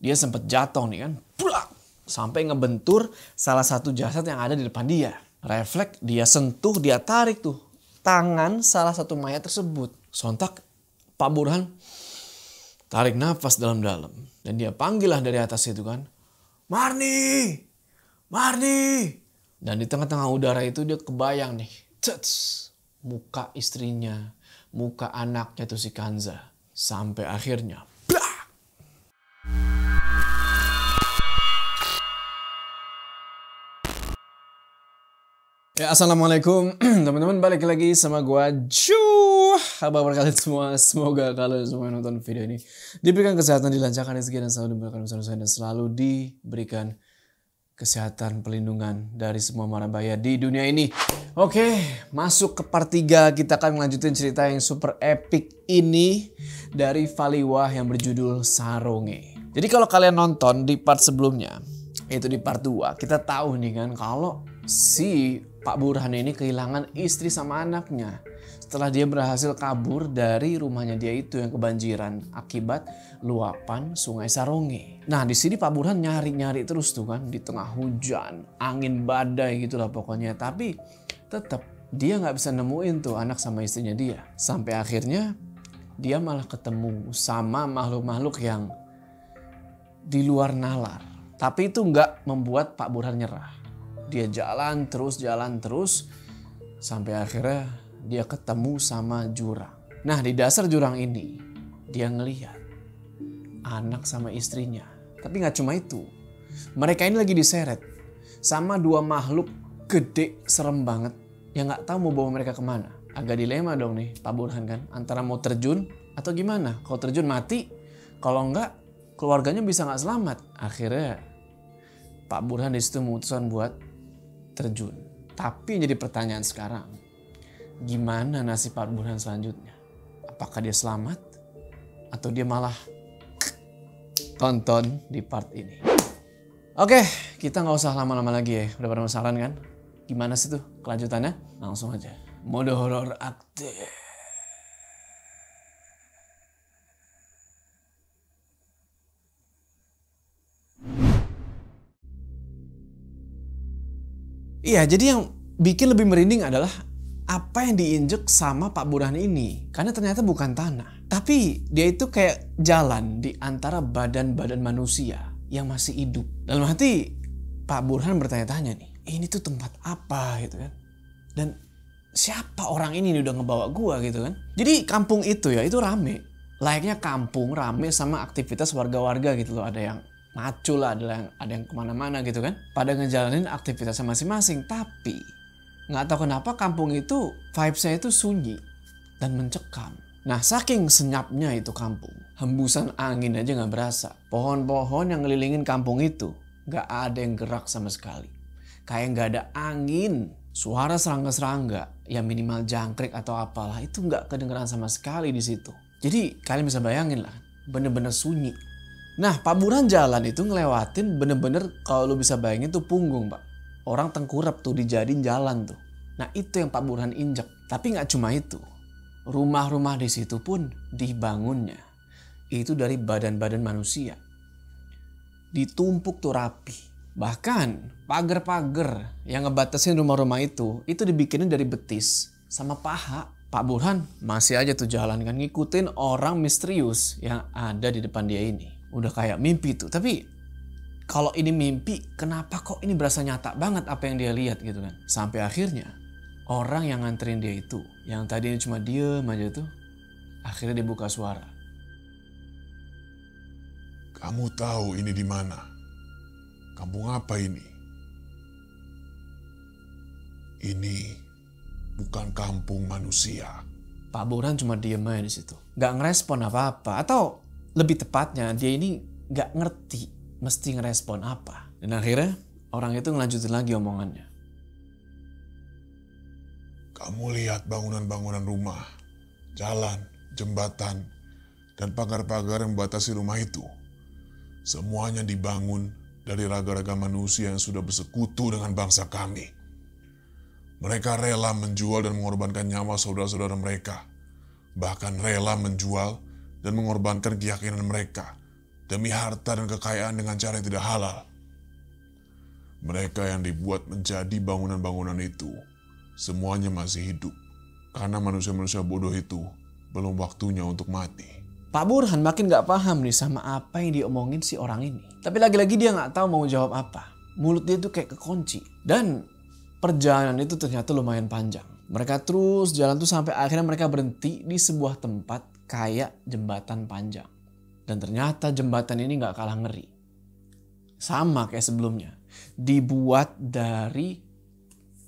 Dia sempat jatuh nih kan. Brak! Sampai ngebentur salah satu jasad yang ada di depan dia. Refleks dia sentuh, dia tarik tuh tangan salah satu mayat tersebut. Sontak Pak Burhan tarik nafas dalam-dalam. Dan dia panggil lah dari atas itu kan. Marni! Marni! Dan di tengah-tengah udara itu dia kebayang nih. Cets, muka istrinya, muka anaknya tuh si Kanza. Sampai akhirnya. Blah! Ya, assalamualaikum teman-teman, balik lagi sama gua Ju. Apa kabar kalian semua? Semoga kalian semua yang nonton video ini diberikan kesehatan, dilancarkan rezeki, dan selalu diberikan usaha dan selalu diberikan kesehatan, pelindungan dari semua mara bahaya di dunia ini. Oke, masuk ke part 3. Kita akan melanjutin cerita yang super epic ini dari Valiwah yang berjudul Saronge. Jadi kalau kalian nonton di part sebelumnya, yaitu di part 2, kita tahu nih kan kalau si Pak Burhan ini kehilangan istri sama anaknya setelah dia berhasil kabur dari rumahnya dia itu yang kebanjiran akibat luapan sungai Saronge. Nah, di sini Pak Burhan nyari-nyari terus tuh kan, di tengah hujan, angin badai gitulah pokoknya. Tapi tetap dia nggak bisa nemuin tuh anak sama istrinya dia. Sampai akhirnya dia malah ketemu sama makhluk-makhluk yang di luar nalar. Tapi itu nggak membuat Pak Burhan nyerah. Dia jalan terus sampai akhirnya dia ketemu sama jurang. Nah, di dasar jurang ini dia ngelihat anak sama istrinya. Tapi nggak cuma itu. Mereka ini lagi diseret sama dua makhluk gede serem banget yang nggak tahu mau bawa mereka kemana. Agak dilema dong nih Pak Burhan kan, antara mau terjun atau gimana. Kalau terjun mati, kalau nggak keluarganya bisa nggak selamat. Akhirnya Pak Burhan disitu memutuskan buat terjun. Tapi yang jadi pertanyaan sekarang, gimana nasib Pak Burhan selanjutnya? Apakah dia selamat atau dia malah tonton di part ini? Oke, kita nggak usah lama-lama lagi ya. Udah pada penasaran kan? Gimana sih tuh kelanjutannya? Langsung aja. Mode horor aktif. Iya, jadi yang bikin lebih merinding adalah apa yang diinjek sama Pak Burhan ini. Karena ternyata bukan tanah. Tapi dia itu kayak jalan di antara badan-badan manusia yang masih hidup. Dalam hati Pak Burhan bertanya-tanya nih, ini tuh tempat apa gitu kan. Dan siapa orang ini udah ngebawa gua gitu kan. Jadi kampung itu ya, itu rame. Layaknya kampung rame sama aktivitas warga-warga gitu loh. Ada yang macul lah, ada yang kemana-mana gitu kan. Pada ngejalanin aktivitasnya masing-masing. Tapi nggak tahu kenapa kampung itu vibes-nya itu sunyi dan mencekam. Nah, saking senyapnya itu kampung, hembusan angin aja nggak berasa. Pohon-pohon yang ngelilingin kampung itu nggak ada yang gerak sama sekali. Kayak nggak ada angin. Suara serangga-serangga, ya minimal jangkrik atau apalah, itu nggak kedengeran sama sekali di situ. Jadi kalian bisa bayangin lah, bener-bener sunyi. Nah, Pak Burhan jalan itu ngelewatin bener-bener kalau lu bisa bayangin tuh punggung, Pak. Orang tengkurap tuh dijadiin jalan tuh. Nah, itu yang Pak Burhan injek. Tapi nggak cuma itu. Rumah-rumah di situ pun dibangunnya itu dari badan-badan manusia. Ditumpuk tuh rapi. Bahkan pagar-pagar yang ngebatasin rumah-rumah itu dibikinin dari betis sama paha. Pak Burhan masih aja tuh jalan kan ngikutin orang misterius yang ada di depan dia ini. Udah kayak mimpi tuh. Tapi kalau ini mimpi, kenapa kok ini berasa nyata banget apa yang dia lihat gitu kan. Sampai akhirnya orang yang nganterin dia itu, yang tadinya cuma diem aja tuh, akhirnya dia buka suara. Kamu tahu ini di mana? Kampung apa ini? Ini bukan kampung manusia. Pak Burhan cuma diem aja di situ. Gak ngerespon apa-apa. Atau lebih tepatnya dia ini gak ngerti mesti ngerespon apa. Dan akhirnya orang itu ngelanjutin lagi omongannya. Kamu lihat bangunan-bangunan rumah, jalan, jembatan, dan pagar-pagar yang membatasi rumah itu. Semuanya dibangun dari raga-raga manusia yang sudah bersekutu dengan bangsa kami. Mereka rela menjual dan mengorbankan nyawa saudara-saudara mereka. Bahkan rela menjual dan mengorbankan keyakinan mereka demi harta dan kekayaan dengan cara yang tidak halal. Mereka yang dibuat menjadi bangunan-bangunan itu, semuanya masih hidup. Karena manusia-manusia bodoh itu belum waktunya untuk mati. Pak Burhan makin gak paham nih sama apa yang diomongin si orang ini. Tapi lagi-lagi dia gak tahu mau jawab apa. Mulut dia tuh kayak kekunci. Dan perjalanan itu ternyata lumayan panjang. Mereka terus jalan tuh sampai akhirnya mereka berhenti di sebuah tempat kayak jembatan panjang. Dan ternyata jembatan ini gak kalah ngeri. Sama kayak sebelumnya. Dibuat dari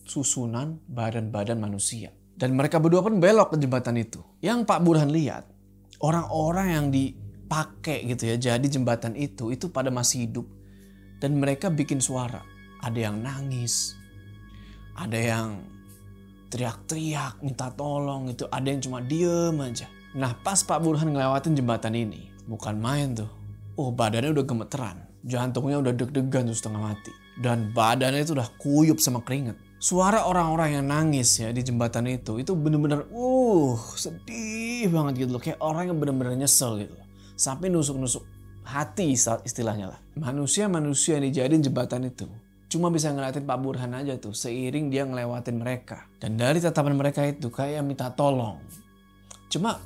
susunan badan-badan manusia. Dan mereka berdua pun belok ke jembatan itu. Yang Pak Burhan lihat, orang-orang yang dipakai gitu ya, jadi jembatan itu pada masih hidup. Dan mereka bikin suara. Ada yang nangis. Ada yang teriak-teriak, minta tolong gitu. Ada yang cuma diem aja. Nah pas Pak Burhan ngelewatin jembatan ini, bukan main tuh. Oh badannya udah gemeteran. Jantungnya udah deg-degan tuh setengah mati. Dan badannya itu udah kuyup sama keringet. Suara orang-orang yang nangis ya di jembatan itu bener-bener sedih banget gitu loh. Kayak orang yang bener-bener nyesel gitu loh. Sampai nusuk-nusuk hati istilahnya lah. Manusia-manusia yang dijadiin jembatan itu cuma bisa ngeliatin Pak Burhan aja tuh seiring dia ngelewatin mereka. Dan dari tatapan mereka itu kayak minta tolong. Cuma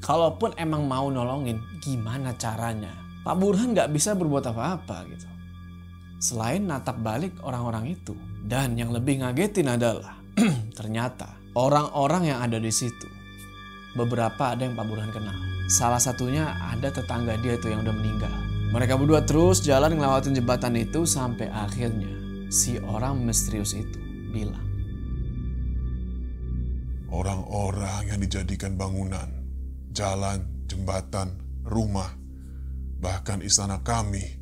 kalaupun emang mau nolongin, gimana caranya? Pak Burhan gak bisa berbuat apa-apa gitu. Selain natap balik orang-orang itu. Dan yang lebih ngagetin adalah ternyata orang-orang yang ada di situ, beberapa ada yang Pak Burhan kenal. Salah satunya ada tetangga dia tuh yang udah meninggal. Mereka berdua terus jalan ngelewatin jembatan itu sampai akhirnya si orang misterius itu bilang, orang-orang yang dijadikan bangunan, jalan, jembatan, rumah, bahkan istana kami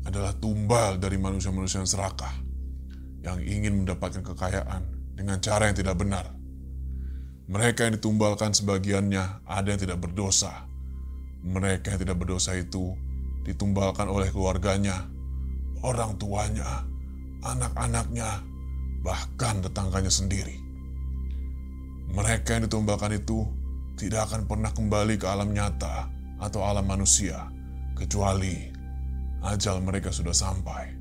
adalah tumbal dari manusia-manusia yang serakah yang ingin mendapatkan kekayaan dengan cara yang tidak benar. Mereka yang ditumbalkan sebagiannya ada yang tidak berdosa. Mereka yang tidak berdosa itu ditumbalkan oleh keluarganya, orang tuanya, anak-anaknya, bahkan tetangganya sendiri. Mereka yang ditumbalkan itu tidak akan pernah kembali ke alam nyata atau alam manusia, kecuali ajal mereka sudah sampai.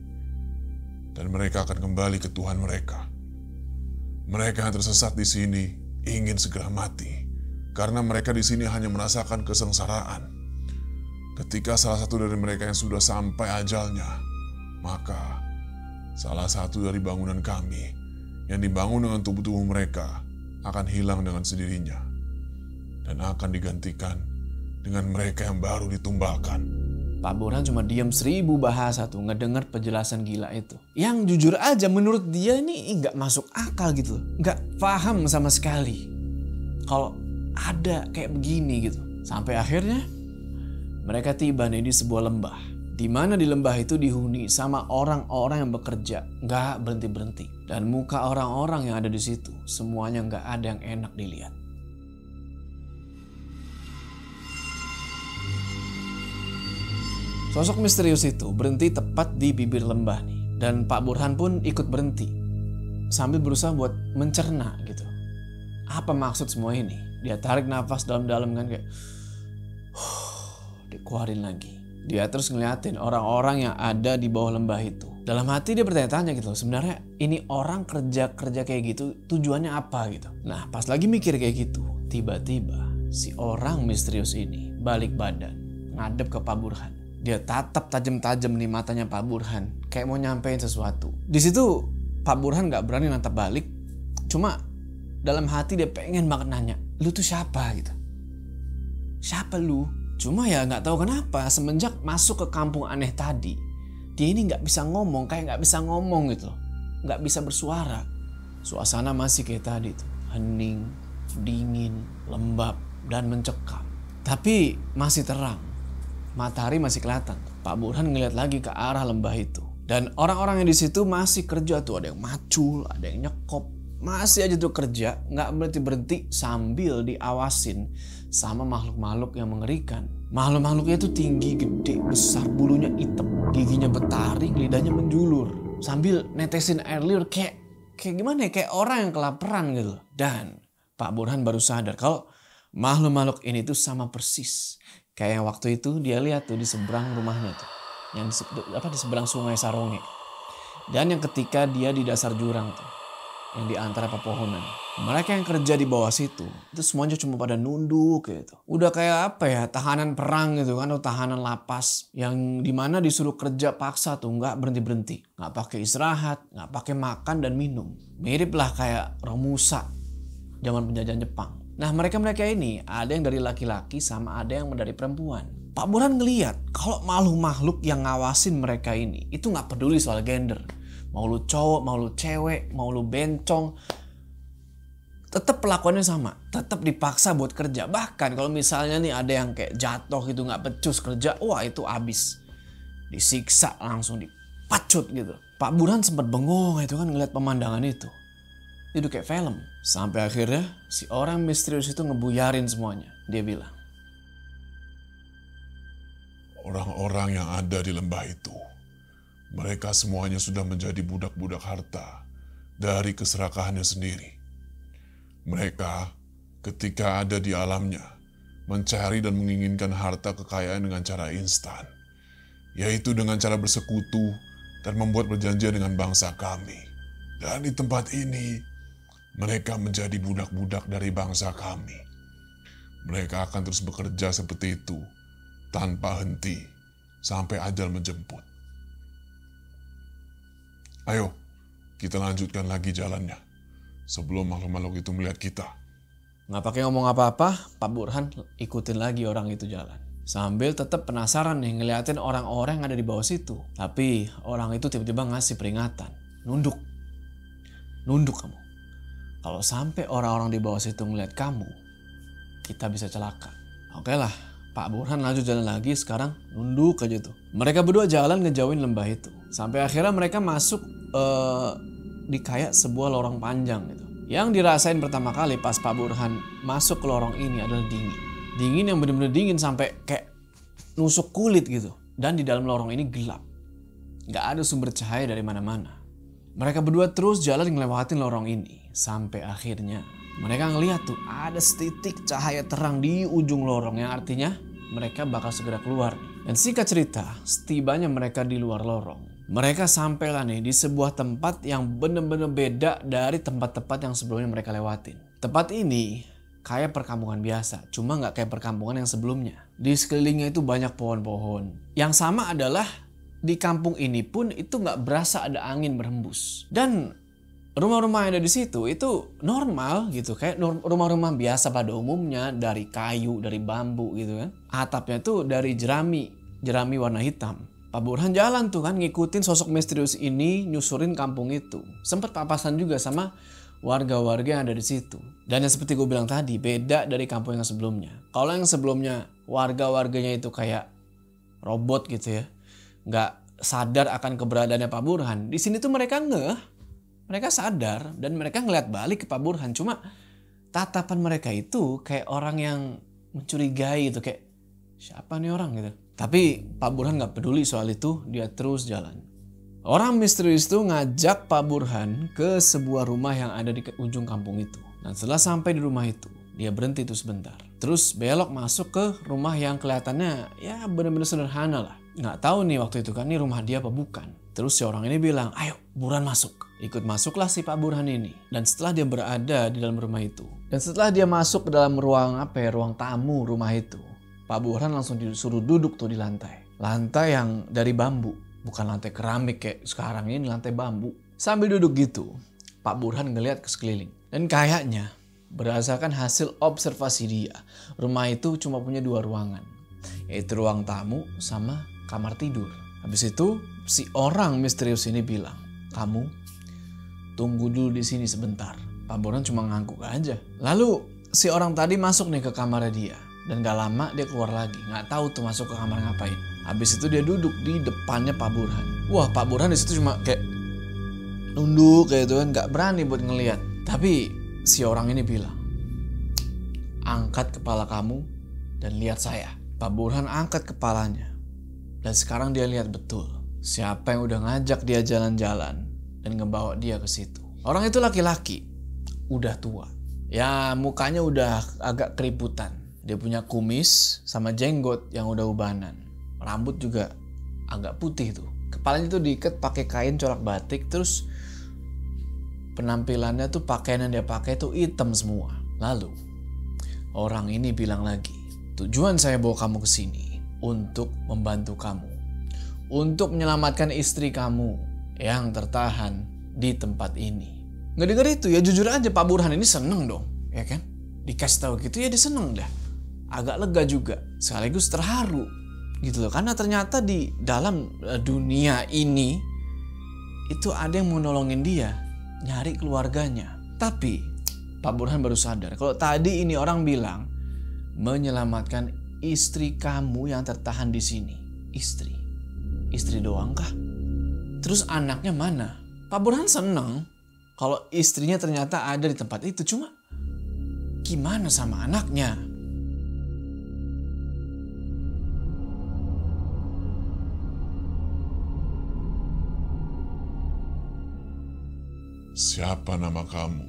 Dan mereka akan kembali ke Tuhan mereka. Mereka yang tersesat di sini ingin segera mati, karena mereka di sini hanya merasakan kesengsaraan. Ketika salah satu dari mereka yang sudah sampai ajalnya, maka salah satu dari bangunan kami yang dibangun dengan tubuh-tubuh mereka akan hilang dengan sendirinya dan akan digantikan dengan mereka yang baru ditumbalkan. Pak Burhan cuma diam 1000 bahasa tuh ngedenger penjelasan gila itu. Yang jujur aja menurut dia ini gak masuk akal gitu loh. Gak paham sama sekali kalau ada kayak begini gitu. Sampai akhirnya mereka tiba nih di sebuah lembah. Dimana di lembah itu dihuni sama orang-orang yang bekerja gak berhenti-berhenti. Dan muka orang-orang yang ada di situ semuanya gak ada yang enak dilihat. Sosok misterius itu berhenti tepat di bibir lembah nih. Dan Pak Burhan pun ikut berhenti. Sambil berusaha buat mencerna gitu. Apa maksud semua ini? Dia tarik nafas dalam-dalam kan kayak dikeluarin lagi. Dia terus ngeliatin orang-orang yang ada di bawah lembah itu. Dalam hati dia bertanya-tanya gitu. Sebenarnya ini orang kerja kayak gitu tujuannya apa gitu. Nah pas lagi mikir kayak gitu. Tiba-tiba si orang misterius ini balik badan. Ngadep ke Pak Burhan. Dia tatap tajam-tajam nih matanya Pak Burhan. Kayak mau nyampein sesuatu. Di situ Pak Burhan gak berani natap balik. Cuma dalam hati dia pengen banget nanya. Lu tuh siapa gitu? Siapa lu? Cuma ya gak tahu kenapa. Semenjak masuk ke kampung aneh tadi. Dia ini gak bisa ngomong. Kayak gak bisa ngomong gitu loh. Gak bisa bersuara. Suasana masih kayak tadi tuh. Hening, dingin, lembab, dan mencekam. Tapi masih terang. Matahari masih kelihatan. Pak Burhan ngeliat lagi ke arah lembah itu. Dan orang-orang yang di situ masih kerja tuh. Ada yang macul, ada yang nyekop. Masih aja tuh kerja. Nggak berhenti-berhenti sambil diawasin sama makhluk-makhluk yang mengerikan. Makhluk-makhluknya tuh tinggi, gede, besar, bulunya hitam. Giginya bertaring, lidahnya menjulur. Sambil netesin air liur kayak gimana ya? Kayak orang yang kelaparan gitu. Dan Pak Burhan baru sadar kalau Makhluk-makhluk ini tuh sama persis kayak yang waktu itu dia lihat tuh di seberang rumahnya tuh, yang di seberang sungai Saronge. Dan yang ketika dia di dasar jurang tuh, yang di antara pepohonan. Mereka yang kerja di bawah situ, itu semuanya cuma pada nunduk gitu. Udah kayak apa ya, tahanan perang gitu kan, atau tahanan lapas. Yang dimana disuruh kerja paksa tuh, nggak berhenti-berhenti. Nggak pakai istirahat, nggak pakai makan dan minum. Mirip lah kayak Romusa zaman penjajahan Jepang. Nah mereka ini ada yang dari laki-laki sama ada yang dari perempuan. Pak Burhan ngeliat kalau makhluk-makhluk yang ngawasin mereka ini itu nggak peduli soal gender. Mau lu cowok, mau lu cewek, mau lu bencong, tetap perlakuannya sama. Tetap dipaksa buat kerja. Bahkan kalau misalnya nih ada yang kayak jatuh gitu nggak becus kerja, wah itu abis. Disiksa langsung dipacut gitu. Pak Burhan sempat bengong itu kan ngeliat pemandangan itu. Itu kayak film. Sampai akhirnya si orang misterius itu ngebuyarin semuanya. Dia bilang, orang-orang yang ada di lembah itu, mereka semuanya sudah menjadi budak-budak harta dari keserakahannya sendiri. Mereka ketika ada di alamnya, mencari dan menginginkan harta kekayaan dengan cara instan, yaitu dengan cara bersekutu dan membuat perjanjian dengan bangsa kami. Dan di tempat ini, mereka menjadi budak-budak dari bangsa kami. Mereka akan terus bekerja seperti itu, tanpa henti, sampai ajal menjemput. Ayo, kita lanjutkan lagi jalannya, sebelum makhluk-makhluk itu melihat kita. Nggak pakai ngomong apa-apa, Pak Burhan ikutin lagi orang itu jalan. Sambil tetap penasaran nih ngeliatin orang-orang yang ada di bawah situ. Tapi orang itu tiba-tiba ngasih peringatan. Nunduk. Nunduk kamu. Kalau sampai orang-orang di bawah situ ngeliat kamu, kita bisa celaka. Oke lah, Pak Burhan lanjut jalan lagi, sekarang nunduk aja tuh. Mereka berdua jalan ngejauhin lembah itu. Sampai akhirnya mereka masuk di kayak sebuah lorong panjang gitu. Yang dirasain pertama kali pas Pak Burhan masuk ke lorong ini adalah dingin. Dingin yang bener-bener dingin sampai kayak nusuk kulit gitu. Dan di dalam lorong ini gelap. Gak ada sumber cahaya dari mana-mana. Mereka berdua terus jalan ngelewatin lorong ini. Sampai akhirnya mereka ngeliat tuh ada setitik cahaya terang di ujung lorong. Yang artinya mereka bakal segera keluar. Dan singkat cerita, setibanya mereka di luar lorong, mereka sampailah nih di sebuah tempat yang bener-bener beda dari tempat-tempat yang sebelumnya mereka lewatin. Tempat ini kayak perkampungan biasa, cuma nggak kayak perkampungan yang sebelumnya. Di sekelilingnya itu banyak pohon-pohon. Yang sama adalah di kampung ini pun itu nggak berasa ada angin berhembus. Dan rumah-rumah yang ada di situ itu normal gitu, kayak rumah-rumah biasa pada umumnya, dari kayu, dari bambu gitu kan. Atapnya tuh dari jerami warna hitam. Pak Burhan jalan tuh kan ngikutin sosok misterius ini nyusurin kampung itu. Sempat papasan juga sama warga-warga yang ada di situ. Dan yang seperti gue bilang tadi, beda dari kampung yang sebelumnya. Kalau yang sebelumnya warga-warganya itu kayak robot gitu ya, nggak sadar akan keberadaannya Pak Burhan. Di sini tuh mereka mereka sadar dan mereka ngeliat balik ke Pak Burhan. Cuma tatapan mereka itu kayak orang yang mencurigai gitu, kayak siapa nih orang gitu. Tapi Pak Burhan gak peduli soal itu, dia terus jalan. Orang misterius itu ngajak Pak Burhan ke sebuah rumah yang ada di ujung kampung itu. Dan setelah sampai di rumah itu, dia berhenti tuh sebentar. Terus belok masuk ke rumah yang kelihatannya ya bener-bener sederhana lah. Gak tahu nih waktu itu kan ini rumah dia apa bukan. Terus si orang ini bilang, ayo Burhan masuk. Ikut masuklah si Pak Burhan ini. Dan setelah dia berada di dalam rumah itu, dan setelah dia masuk ke dalam ruang tamu rumah itu, Pak Burhan langsung disuruh duduk tuh di lantai. Lantai yang dari bambu. Bukan lantai keramik kayak sekarang ini, lantai bambu. Sambil duduk gitu, Pak Burhan ngeliat ke sekeliling. Dan kayaknya berdasarkan hasil observasi dia, rumah itu cuma punya 2 ruangan. Yaitu ruang tamu sama kamar tidur. Habis itu si orang misterius ini bilang, kamu tunggu dulu di sini sebentar. Pak Burhan cuma ngangguk aja. Lalu si orang tadi masuk nih ke kamarnya dia. Dan gak lama dia keluar lagi. Gak tahu tuh masuk ke kamar ngapain. Habis itu dia duduk di depannya Pak Burhan. Wah, Pak Burhan di situ cuma kayak nunduk kayak itu kan, gak berani buat ngelihat. Tapi si orang ini bilang, angkat kepala kamu dan lihat saya. Pak Burhan angkat kepalanya. Dan sekarang dia lihat betul siapa yang udah ngajak dia jalan-jalan dan ngebawa dia ke situ. Orang itu laki-laki, udah tua. Ya mukanya udah agak keriputan. Dia punya kumis sama jenggot yang udah ubanan. Rambut juga agak putih tuh. Kepalanya tuh diikat pakai kain corak batik. Terus penampilannya tuh pakaian yang dia pakai tuh hitam semua. Lalu orang ini bilang lagi, tujuan saya bawa kamu ke sini untuk membantu kamu. Untuk menyelamatkan istri kamu yang tertahan di tempat ini. Ngedenger itu ya jujur aja Pak Burhan ini seneng dong. Ya kan? Dikasih tahu gitu ya dia seneng dah. Agak lega juga. Sekaligus terharu. Gitu loh. Karena ternyata di dalam dunia ini itu ada yang mau nolongin dia. Nyari keluarganya. Tapi Pak Burhan baru sadar. Kalau tadi ini orang bilang menyelamatkan istri kamu yang tertahan di sini. Istri doang kah? Terus anaknya mana? Pak Burhan seneng kalau istrinya ternyata ada di tempat itu. Cuma gimana sama anaknya? Siapa nama kamu?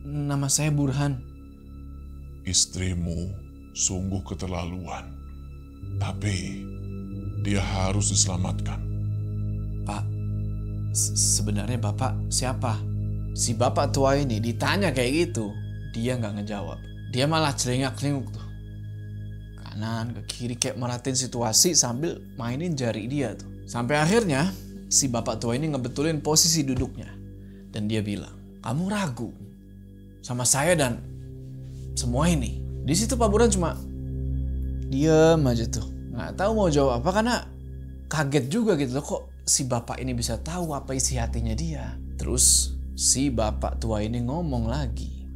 Nama saya Burhan. Istrimu sungguh keterlaluan. Tapi dia harus diselamatkan. Pak, sebenarnya Bapak siapa? Si Bapak tua ini ditanya kayak gitu, dia nggak ngejawab. Dia malah celingak-celinguk tuh. Kanan ke kiri kayak merhatiin situasi sambil mainin jari dia tuh. Sampai akhirnya si Bapak tua ini ngebetulin posisi duduknya. Dan dia bilang, kamu ragu sama saya dan semua ini. Di situ Pak Burhan cuma diem aja tuh. Nggak tahu mau jawab apa karena kaget juga gitu loh. Kok si bapak ini bisa tahu apa isi hatinya dia. Terus si bapak tua ini ngomong lagi.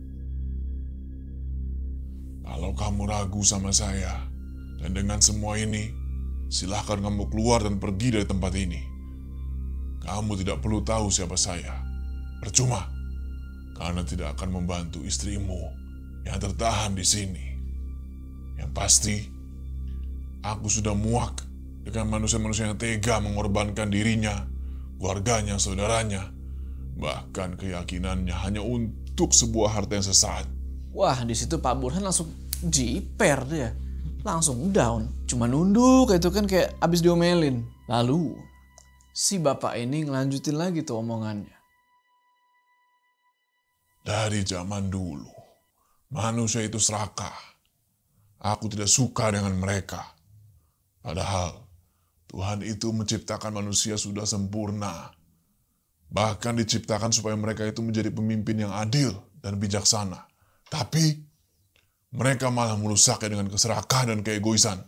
Kalau kamu ragu sama saya dan dengan semua ini, silahkan kamu keluar dan pergi dari tempat ini. Kamu tidak perlu tahu siapa saya. Percuma, karena tidak akan membantu istrimu yang tertahan di sini. Yang pasti, aku sudah muak dengan manusia-manusia yang tega mengorbankan dirinya, keluarganya, saudaranya, bahkan keyakinannya hanya untuk sebuah harta yang sesaat. Wah, di situ Pak Burhan langsung jiper dia. Langsung down. Cuma nunduk itu kan kayak abis diomelin. Lalu, si bapak ini ngelanjutin lagi tuh omongannya. Dari zaman dulu, manusia itu serakah. Aku tidak suka dengan mereka. Padahal Tuhan itu menciptakan manusia sudah sempurna. Bahkan diciptakan supaya mereka itu menjadi pemimpin yang adil dan bijaksana. Tapi mereka malah merusaknya dengan keserakahan dan keegoisan.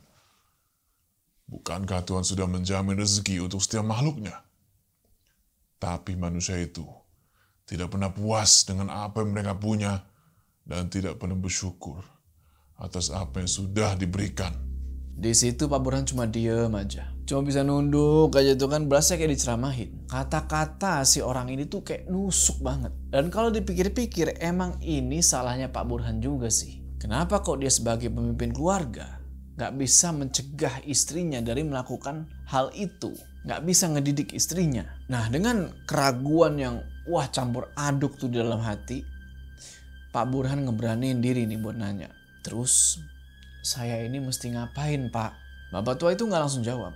Bukankah Tuhan sudah menjamin rezeki untuk setiap makhluknya? Tapi manusia itu tidak pernah puas dengan apa yang mereka punya dan tidak pernah bersyukur atas apa yang sudah diberikan. Di situ Pak Burhan cuma diem aja. Cuma bisa nunduk aja tuh kan, berasa kayak diceramahin. Kata-kata si orang ini tuh kayak nusuk banget. Dan kalau dipikir-pikir emang ini salahnya Pak Burhan juga sih. Kenapa kok dia sebagai pemimpin keluarga gak bisa mencegah istrinya dari melakukan hal itu? Gak bisa ngedidik istrinya. Nah dengan keraguan yang campur aduk tuh di dalam hati, Pak Burhan ngeberaniin diri nih buat nanya. Terus saya ini mesti ngapain Pak? Bapak tua itu gak langsung jawab.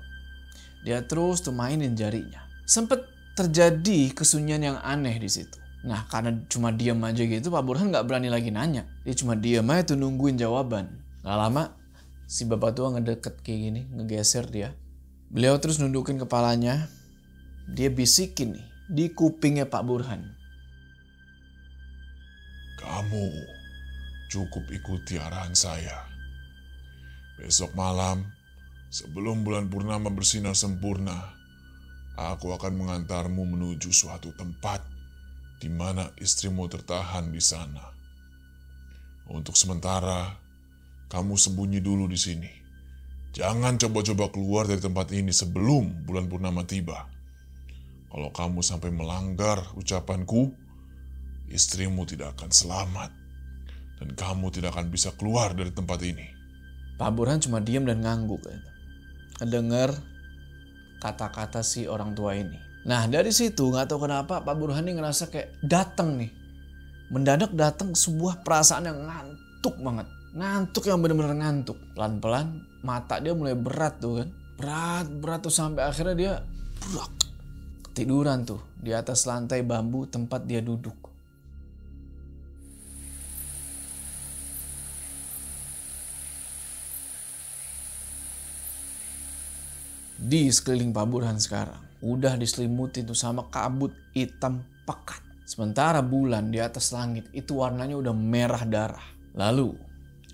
Dia terus tuh mainin jarinya. Sempet terjadi kesunyian yang aneh di situ. Nah karena cuma diem aja gitu, Pak Burhan gak berani lagi nanya. Dia cuma diem aja tuh nungguin jawaban. Gak lama si bapak tua ngedeket kayak gini, ngegeser dia. Beliau terus nundukin kepalanya. Dia bisikin nih di kupingnya Pak Burhan. Kamu cukup ikuti arahan saya. Besok malam, sebelum bulan purnama bersinar sempurna, aku akan mengantarmu menuju suatu tempat di mana istrimu tertahan di sana. Untuk sementara, kamu sembunyi dulu di sini. Jangan coba-coba keluar dari tempat ini sebelum bulan purnama tiba. Kalau kamu sampai melanggar ucapanku, istrimu tidak akan selamat. Dan kamu tidak akan bisa keluar dari tempat ini. Pak Burhan cuma diam dan ngangguk. Ngedenger kata-kata si orang tua ini. Nah dari situ gak tahu kenapa Pak Burhan ini ngerasa kayak dateng nih. mendadak datang sebuah perasaan yang ngantuk banget. Ngantuk yang bener-bener ngantuk. Pelan-pelan mata dia mulai berat tuh kan. Berat tuh sampai akhirnya dia ketiduran tuh di atas lantai bambu tempat dia duduk. Di sekeliling Pak Burhan sekarang udah diselimuti tuh sama kabut hitam pekat. Sementara bulan di atas langit itu warnanya udah merah darah. Lalu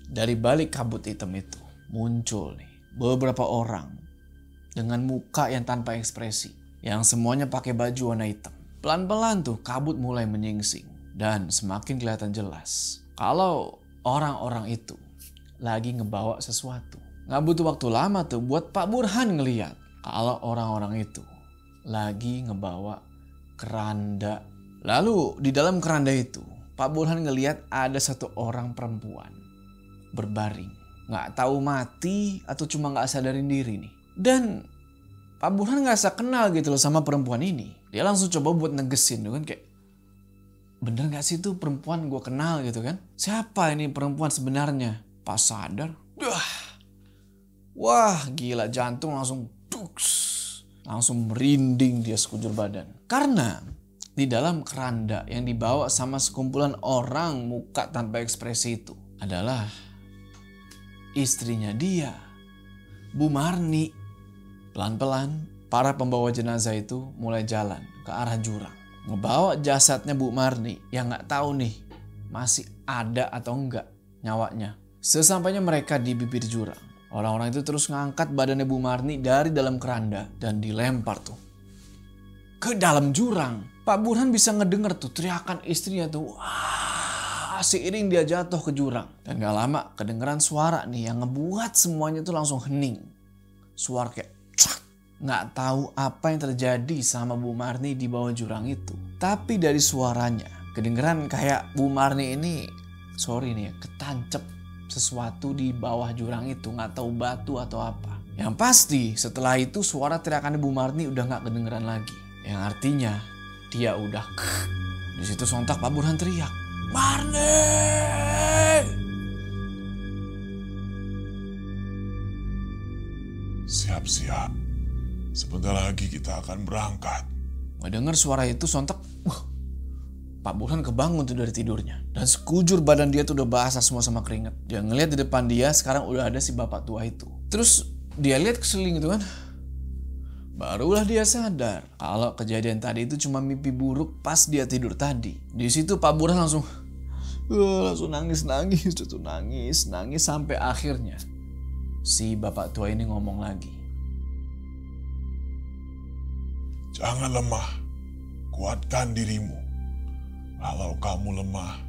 dari balik kabut hitam itu muncul nih beberapa orang dengan muka yang tanpa ekspresi, yang semuanya pakai baju warna hitam. Pelan-pelan tuh kabut mulai menyingsing dan semakin kelihatan jelas kalau orang-orang itu lagi ngebawa sesuatu. Nggak butuh waktu lama tuh buat Pak Burhan ngeliat kalau orang-orang itu lagi ngebawa keranda. Lalu di dalam keranda itu Pak Burhan ngeliat ada satu orang perempuan berbaring. Nggak tahu mati atau cuma nggak sadarin diri nih. Dan Pak Burhan ngerasa kenal gitu loh sama perempuan ini. Dia langsung coba buat negesin kan, kayak bener gak sih tuh perempuan gue kenal gitu kan. Siapa ini perempuan sebenarnya? Pas sadar, wah gila, jantung langsung merinding dia sekujur badan. Karena di dalam keranda yang dibawa sama sekumpulan orang muka tanpa ekspresi itu adalah istrinya dia, Bu Marni. Pelan-pelan para pembawa jenazah itu mulai jalan ke arah jurang, ngebawa jasadnya Bu Marni yang gak tahu nih masih ada atau enggak nyawanya. Sesampainya mereka di bibir jurang, orang-orang itu terus ngangkat badannya Bu Marni dari dalam keranda dan dilempar tuh ke dalam jurang. Pak Burhan bisa ngedenger tuh teriakan istrinya tuh, wah, seiring dia jatuh ke jurang. Dan gak lama kedengeran suara nih yang ngebuat semuanya tuh langsung hening. Suara kayak nggak tahu apa yang terjadi sama Bu Marni di bawah jurang itu. Tapi dari suaranya kedengeran kayak Bu Marni ini, sorry nih, ketancep sesuatu di bawah jurang itu, nggak tahu batu atau apa. Yang pasti setelah itu suara teriakan Bu Marni udah nggak kedengeran lagi, yang artinya dia udah di situ. Sontak Pak Burhan teriak, "Marni!" Siap-siap, sebentar lagi kita akan berangkat. Mendengar suara itu sontak, Pak Burhan kebangun tuh dari tidurnya. Dan sekujur badan dia tuh udah basah semua sama keringat. Dia ngeliat di depan dia sekarang udah ada si bapak tua itu. Terus dia lihat ke sekeliling itu kan. Barulah dia sadar kalau kejadian tadi itu cuma mimpi buruk pas dia tidur tadi. Di situ Pak Burhan langsung nangis sampai akhirnya si bapak tua ini ngomong lagi. Jangan lemah, kuatkan dirimu. Kalau kamu lemah,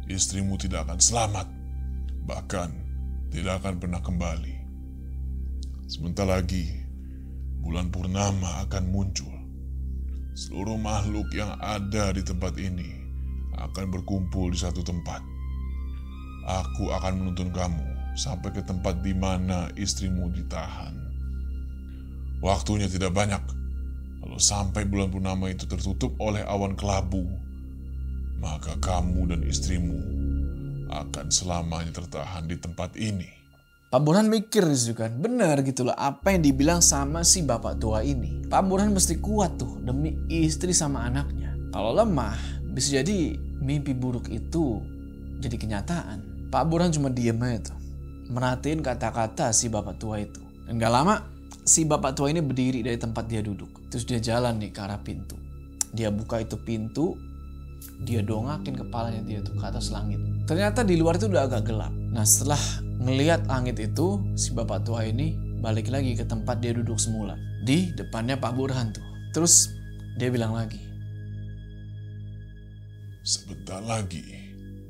istrimu tidak akan selamat, bahkan tidak akan pernah kembali. Sebentar lagi, bulan purnama akan muncul. Seluruh makhluk yang ada di tempat ini akan berkumpul di satu tempat. Aku akan menuntun kamu sampai ke tempat di mana istrimu ditahan. Waktunya tidak banyak. Kalau sampai bulan purnama itu tertutup oleh awan kelabu, maka kamu dan istrimu akan selamanya tertahan di tempat ini. Pak Burhan mikir disitu kan, benar gitu loh apa yang dibilang sama si bapak tua ini. Pak Burhan mesti kuat tuh demi istri sama anaknya. Kalau lemah, bisa jadi mimpi buruk itu jadi kenyataan. Pak Burhan cuma diem aja tuh, merhatiin kata-kata si bapak tua itu. Dan gak lama, si bapak tua ini berdiri dari tempat dia duduk. Terus dia jalan nih ke arah pintu. Dia buka itu pintu, dia dongakin kepalanya dia tuh ke atas langit. Ternyata di luar itu udah agak gelap. Nah setelah ngelihat langit itu, si bapak tua ini balik lagi ke tempat dia duduk semula. Di depannya Pak Burhan tuh. Terus dia bilang lagi, sebentar lagi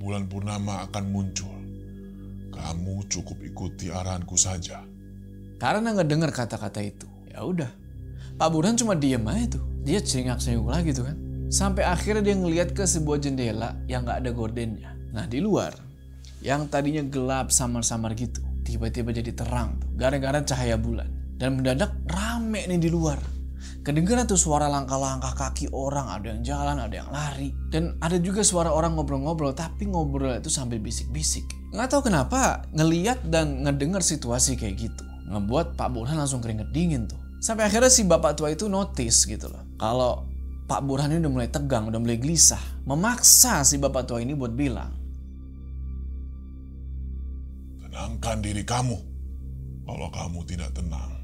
bulan purnama akan muncul. Kamu cukup ikuti arahanku saja. Karena ngedenger kata-kata itu, ya udah. Pak Burhan cuma diem aja tuh. Dia cengak-cengok lagi tuh kan. Sampai akhirnya dia ngelihat ke sebuah jendela yang gak ada gordennya. Nah di luar, yang tadinya gelap samar-samar gitu, tiba-tiba jadi terang tuh, gara-gara cahaya bulan. Dan mendadak rame nih di luar. Kedengeran tuh suara langkah-langkah kaki orang, ada yang jalan, ada yang lari. Dan ada juga suara orang ngobrol-ngobrol, tapi ngobrol itu sambil bisik-bisik. Nggak tahu kenapa, ngeliat dan ngedenger situasi kayak gitu ngebuat Pak Burhan langsung keringet dingin tuh. Sampai akhirnya si bapak tua itu notice gitu loh, kalau Pak Burhan ini udah mulai tegang, udah mulai gelisah. Memaksa si bapak tua ini buat bilang, Tenangkan diri kamu. Kalau kamu tidak tenang,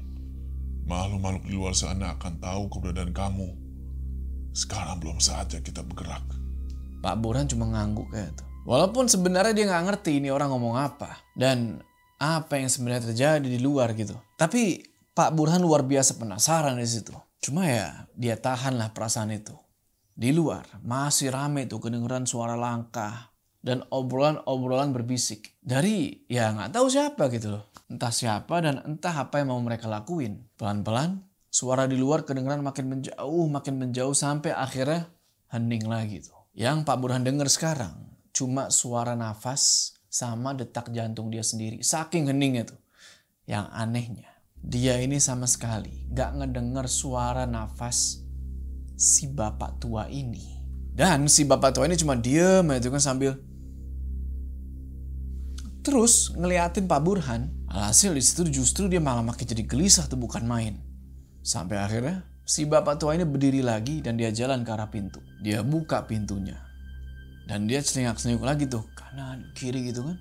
makhluk-makhluk di luar sana akan tahu keberadaan kamu. Sekarang belum saatnya kita bergerak. Pak Burhan cuma ngangguk kayak itu. Walaupun sebenarnya dia nggak ngerti ini orang ngomong apa dan apa yang sebenarnya terjadi di luar gitu. Tapi Pak Burhan luar biasa penasaran di situ. Cuma ya dia tahanlah perasaan itu. Di luar masih rame tuh kedengeran suara langkah dan obrolan-obrolan berbisik. Dari ya nggak tahu siapa gitu loh. Entah siapa dan entah apa yang mau mereka lakuin. Pelan-pelan suara di luar kedengeran makin menjauh sampai akhirnya hening lagi tuh. Yang Pak Burhan denger sekarang cuma suara nafas sama detak jantung dia sendiri. Saking heningnya tuh. Yang anehnya, dia ini sama sekali gak ngedenger suara nafas si bapak tua ini. Dan si bapak tua ini cuma diem aja kan sambil terus ngeliatin Pak Burhan. Alhasil di situ justru dia malah makin jadi gelisah tuh, bukan main. Sampai akhirnya si bapak tua ini berdiri lagi dan dia jalan ke arah pintu. Dia buka pintunya. Dan dia celingak-celinguk lagi tuh, kanan, kiri gitu kan.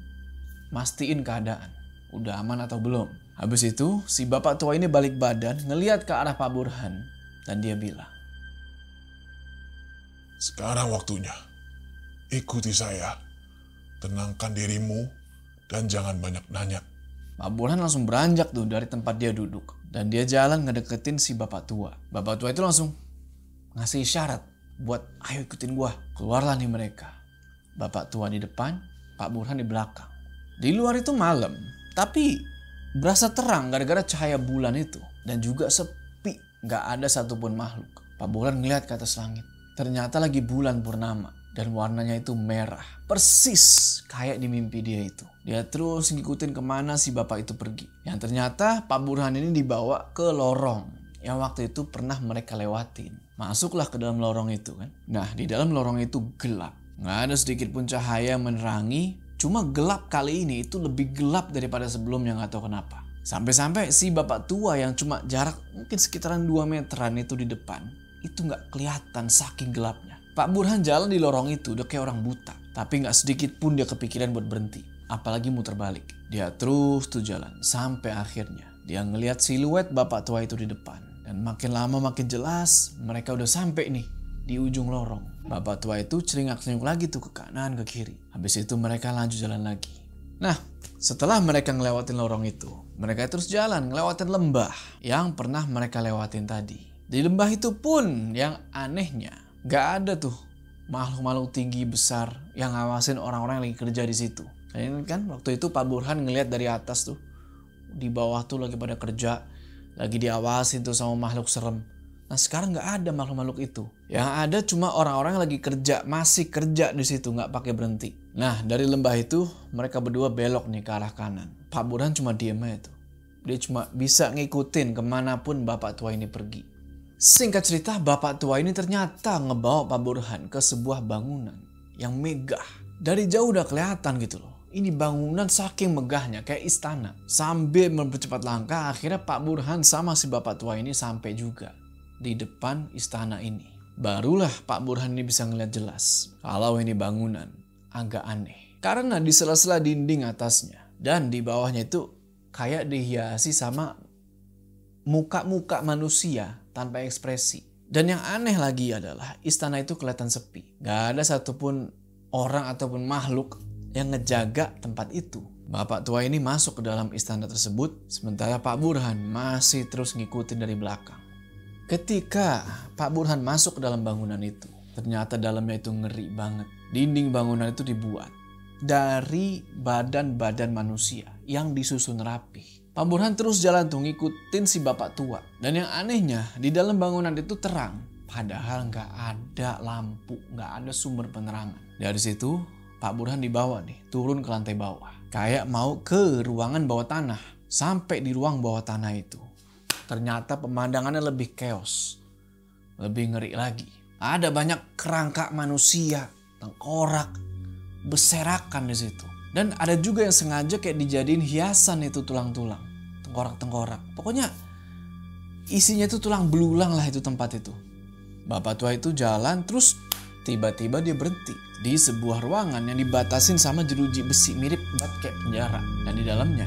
Mastiin keadaan, udah aman atau belum. Habis itu, si bapak tua ini balik badan, ngeliat ke arah Pak Burhan. Dan dia bilang, Sekarang waktunya. Ikuti saya. Tenangkan dirimu dan jangan banyak nanya. Pak Burhan langsung beranjak tuh dari tempat dia duduk. Dan dia jalan ngedeketin si bapak tua. Bapak tua itu langsung ngasih isyarat buat ayo ikutin gua. Keluarlah nih mereka. Bapak tua di depan, Pak Burhan di belakang. Di luar itu malam, tapi berasa terang gara-gara cahaya bulan itu. Dan juga sepi, gak ada satupun makhluk. Pak Burhan ngeliat ke atas langit. Ternyata lagi bulan purnama. Dan warnanya itu merah. Persis kayak di mimpi dia itu. Dia terus ngikutin kemana si bapak itu pergi. Yang ternyata Pak Burhan ini dibawa ke lorong yang waktu itu pernah mereka lewatin. Masuklah ke dalam lorong itu kan. Nah, di dalam lorong itu gelap. Nggak ada sedikit pun cahaya menerangi. Cuma gelap kali ini itu lebih gelap daripada sebelumnya, nggak tahu kenapa. Sampai-sampai si bapak tua yang cuma jarak mungkin sekitaran 2 meteran itu di depan. Itu nggak kelihatan saking gelapnya. Pak Burhan jalan di lorong itu udah kayak orang buta. Tapi nggak sedikit pun dia kepikiran buat berhenti. Apalagi muter balik. Dia terus tuh jalan sampai akhirnya dia ngelihat siluet bapak tua itu di depan. Dan makin lama makin jelas mereka udah sampai nih di ujung lorong. Bapak tua itu celingak-celinguk lagi tuh ke kanan ke kiri. Habis itu mereka lanjut jalan lagi. Nah, setelah mereka ngelewatin lorong itu, mereka terus jalan ngelewatin lembah yang pernah mereka lewatin tadi. Di lembah itu pun yang anehnya gak ada tuh makhluk-makhluk tinggi besar yang ngawasin orang-orang yang lagi kerja di situ. Dan kan waktu itu Pak Burhan ngeliat dari atas tuh, di bawah tuh lagi pada kerja, lagi diawasin tuh sama makhluk serem. Nah sekarang nggak ada makhluk-makhluk itu. Yang ada cuma orang-orang yang lagi kerja, masih kerja di situ, nggak pakai berhenti. Nah dari lembah itu mereka berdua belok nih ke arah kanan. Pak Burhan cuma diem aja tuh. Dia cuma bisa ngikutin kemanapun bapak tua ini pergi. Singkat cerita, bapak tua ini ternyata ngebawa Pak Burhan ke sebuah bangunan yang megah. Dari jauh udah kelihatan gitu loh. Ini bangunan saking megahnya kayak istana. Sambil mempercepat langkah, akhirnya Pak Burhan sama si bapak tua ini sampai juga di depan istana ini. Barulah Pak Burhan ini bisa ngeliat jelas kalau ini bangunan agak aneh. Karena di sela-sela dinding atasnya dan di bawahnya itu kayak dihiasi sama muka-muka manusia tanpa ekspresi. Dan yang aneh lagi adalah istana itu kelihatan sepi. Gak ada satupun orang ataupun makhluk yang ngejaga tempat itu. Bapak tua ini masuk ke dalam istana tersebut, sementara Pak Burhan masih terus ngikutin dari belakang. Ketika Pak Burhan masuk ke dalam bangunan itu, ternyata dalamnya itu ngeri banget. Dinding bangunan itu dibuat dari badan-badan manusia yang disusun rapi. Pak Burhan terus jalan tuh ngikutin si bapak tua. Dan yang anehnya di dalam bangunan itu terang. Padahal nggak ada lampu, nggak ada sumber penerangan. Dari situ Pak Burhan dibawa nih turun ke lantai bawah. Kayak mau ke ruangan bawah tanah. Sampai di ruang bawah tanah itu ternyata pemandangannya lebih chaos. lebih ngeri lagi. Ada banyak kerangka manusia, tengkorak, berserakan di situ. Dan ada juga yang sengaja kayak dijadiin hiasan itu tulang-tulang, tengkorak-tengkorak. Pokoknya isinya itu tulang belulang lah itu tempat itu. Bapak tua itu jalan terus tiba-tiba dia berhenti di sebuah ruangan yang dibatasin sama jeruji besi mirip banget kayak penjara. Dan di dalamnya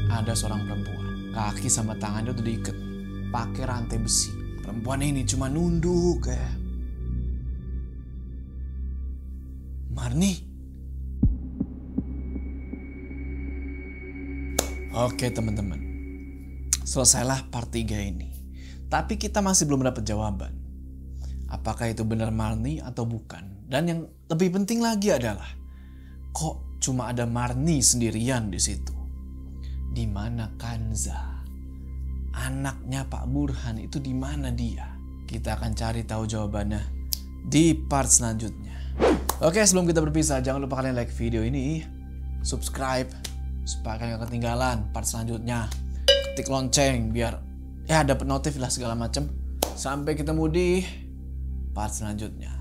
ada seorang perempuan. Kaki sama tangannya tuh diikat pakai rantai besi. Perempuan ini cuma nunduk kayak, Marni. Oke teman-teman, selesailah part 3 ini. Tapi kita masih belum dapat jawaban. Apakah itu benar Marni atau bukan? Dan yang lebih penting lagi adalah, kok cuma ada Marni sendirian di situ? Di mana Kanza? Anaknya Pak Burhan itu di mana dia? Kita akan cari tahu jawabannya di part selanjutnya. Oke, sebelum kita berpisah, jangan lupa kalian like video ini, subscribe supaya kalian gak ketinggalan part selanjutnya. Ketik lonceng biar dapat notif lah segala macam. Sampai ketemu di part selanjutnya.